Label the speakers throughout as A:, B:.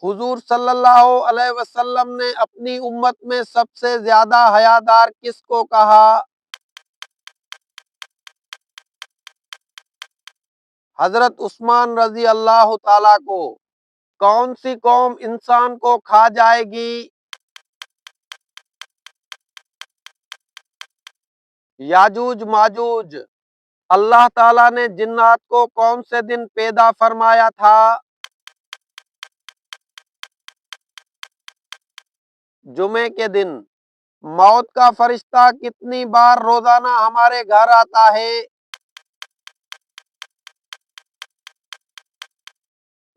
A: حضور صلی اللہ علیہ وسلم نے اپنی امت میں سب سے زیادہ حیادار کس کو کہا؟ حضرت عثمان رضی اللہ تعالیٰ کو۔ کون سی قوم انسان کو کھا جائے گی؟ یاجوج ماجوج۔ اللہ تعالیٰ نے جنات کو کون سے دن پیدا فرمایا تھا؟ جمعے کے دن۔ موت کا فرشتہ کتنی بار روزانہ ہمارے گھر آتا ہے؟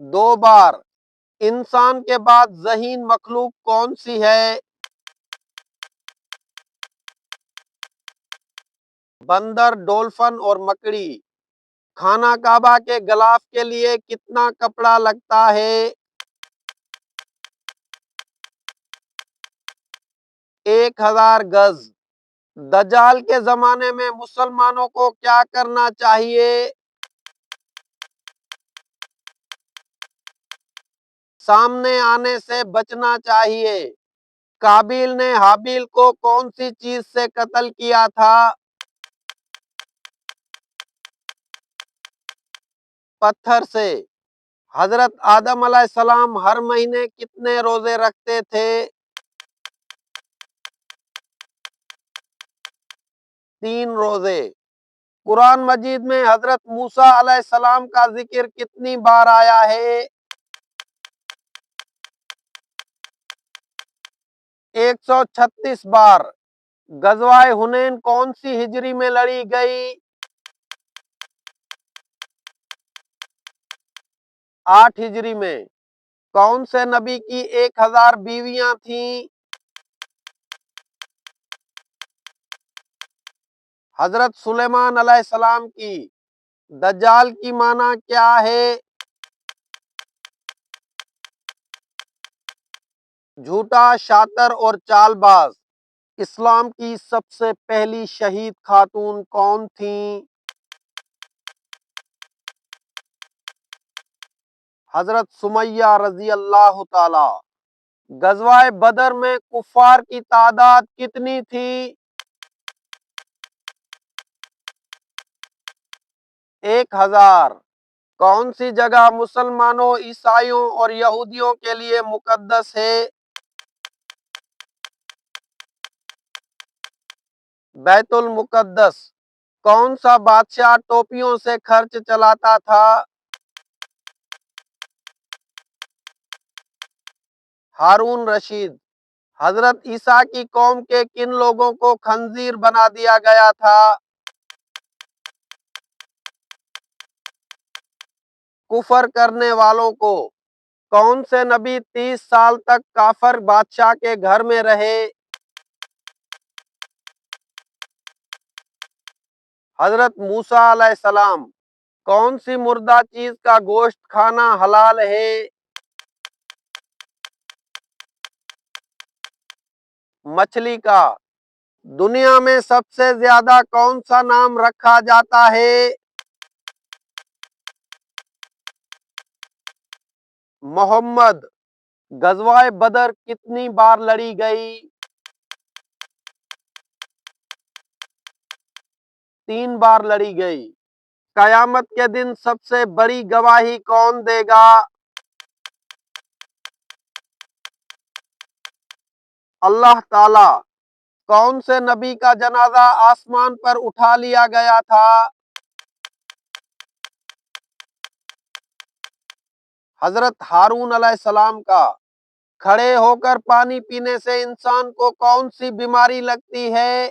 A: 2 بار۔ انسان کے بعد ذہین مخلوق کون سی ہے؟ بندر، ڈولفن اور مکڑی۔ خانہ کعبہ کے غلاف کے لیے کتنا کپڑا لگتا ہے؟ 1000 گز۔ دجال کے زمانے میں مسلمانوں کو کیا کرنا چاہیے؟ سامنے آنے سے بچنا چاہیے۔ قابیل نے حابیل کو کون سی چیز سے قتل کیا تھا؟ پتھر سے۔ حضرت آدم علیہ السلام ہر مہینے کتنے روزے رکھتے تھے؟ 3 روزے۔ قرآن مجید میں حضرت موسیٰ علیہ السلام کا ذکر کتنی بار آیا ہے؟ 136 بار۔ غزوہ حنین کون سی ہجری میں لڑی گئی؟ 8 ہجری میں۔ کون سے نبی کی 1000 بیویاں تھیں؟ حضرت سلیمان علیہ السلام کی۔ دجال کی معنی کیا ہے؟ جھوٹا، شاطر اور چال باز۔ اسلام کی سب سے پہلی شہید خاتون کون تھیں؟ حضرت سمیہ رضی اللہ تعالی۔ غزوہ بدر میں کفار کی تعداد کتنی تھی؟ 1000۔ کون سی جگہ مسلمانوں، عیسائیوں اور یہودیوں کے لیے مقدس ہے؟ بیت المقدس۔ کون سا بادشاہ ٹوپیوں سے خرچ چلاتا تھا؟ ہارون رشید۔ حضرت عیسیٰ کی قوم کے کن لوگوں کو خنزیر بنا دیا گیا تھا؟ کفر کرنے والوں کو۔ کون سے نبی 30 سال تک کافر بادشاہ کے گھر میں رہے؟ حضرت موسیٰ علیہ السلام۔ کون سی مردہ چیز کا گوشت کھانا حلال ہے؟ مچھلی کا۔ دنیا میں سب سے زیادہ کون سا نام رکھا جاتا ہے؟ محمد۔ غزوہ بدر کتنی بار لڑی گئی؟ 3 بار لڑی گئی۔ قیامت کے دن سب سے بڑی گواہی کون دے گا؟ اللہ تعالی۔ کون سے نبی کا جنازہ آسمان پر اٹھا لیا گیا تھا؟ حضرت ہارون علیہ السلام کا۔ کھڑے ہو کر پانی پینے سے انسان کو کون سی بیماری لگتی ہے؟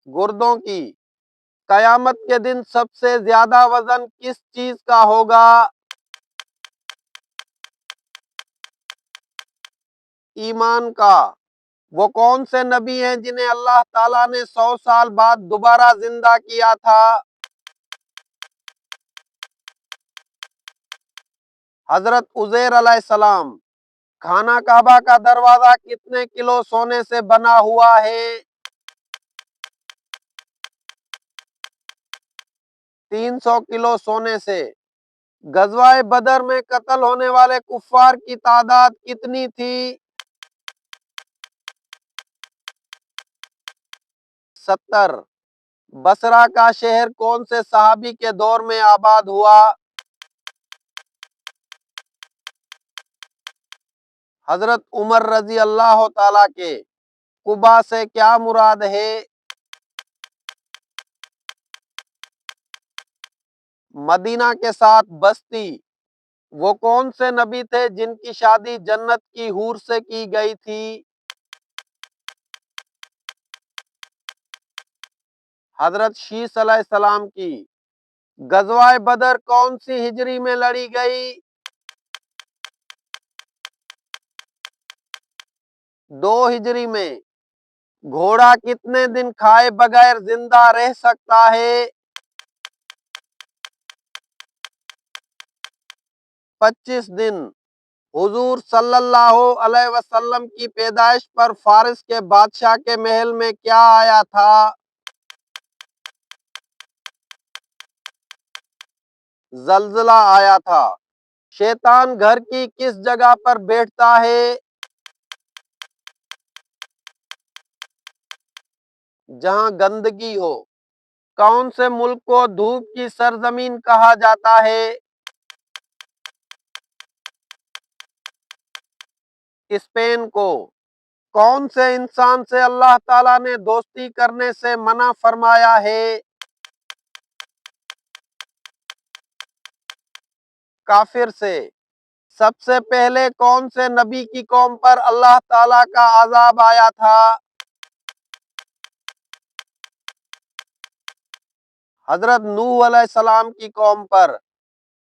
A: گردوں کی۔ قیامت کے دن سب سے زیادہ وزن کس چیز کا ہوگا؟ ایمان کا۔ وہ کون سے نبی ہیں جنہیں اللہ تعالیٰ نے 100 سال بعد دوبارہ زندہ کیا تھا؟ حضرت عزیر علیہ السلام۔ خانہ کعبہ کا دروازہ کتنے کلو سونے سے بنا ہوا ہے؟ 300 کلو سونے سے۔ غزوہ بدر میں قتل ہونے والے کفار کی تعداد کتنی تھی؟ 70۔ بصرہ کا شہر کون سے صحابی کے دور میں آباد ہوا؟ حضرت عمر رضی اللہ تعالیٰ کے۔ قبا سے کیا مراد ہے؟ مدینہ کے ساتھ بستی۔ وہ کون سے نبی تھے جن کی شادی جنت کی حور سے کی گئی تھی؟ حضرت شیس علیہ السلام کی۔ غزوہ بدر کون سی ہجری میں لڑی گئی؟ 2 ہجری میں۔ گھوڑا کتنے دن کھائے بغیر زندہ رہ سکتا ہے؟ 25 دن۔ حضور صلی اللہ علیہ وسلم کی پیدائش پر فارس کے بادشاہ کے محل میں کیا آیا تھا؟ زلزلہ آیا تھا۔ شیطان گھر کی کس جگہ پر بیٹھتا ہے؟ جہاں گندگی ہو۔ کون سے ملک کو دھوپ کی سرزمین کہا جاتا ہے؟ اسپین کو۔ کون سے انسان سے اللہ تعالیٰ نے دوستی کرنے سے منع فرمایا ہے؟ کافر سے۔ سب سے پہلے کون سے نبی کی قوم پر اللہ تعالیٰ کا عذاب آیا تھا؟ حضرت نوح علیہ السلام کی قوم پر۔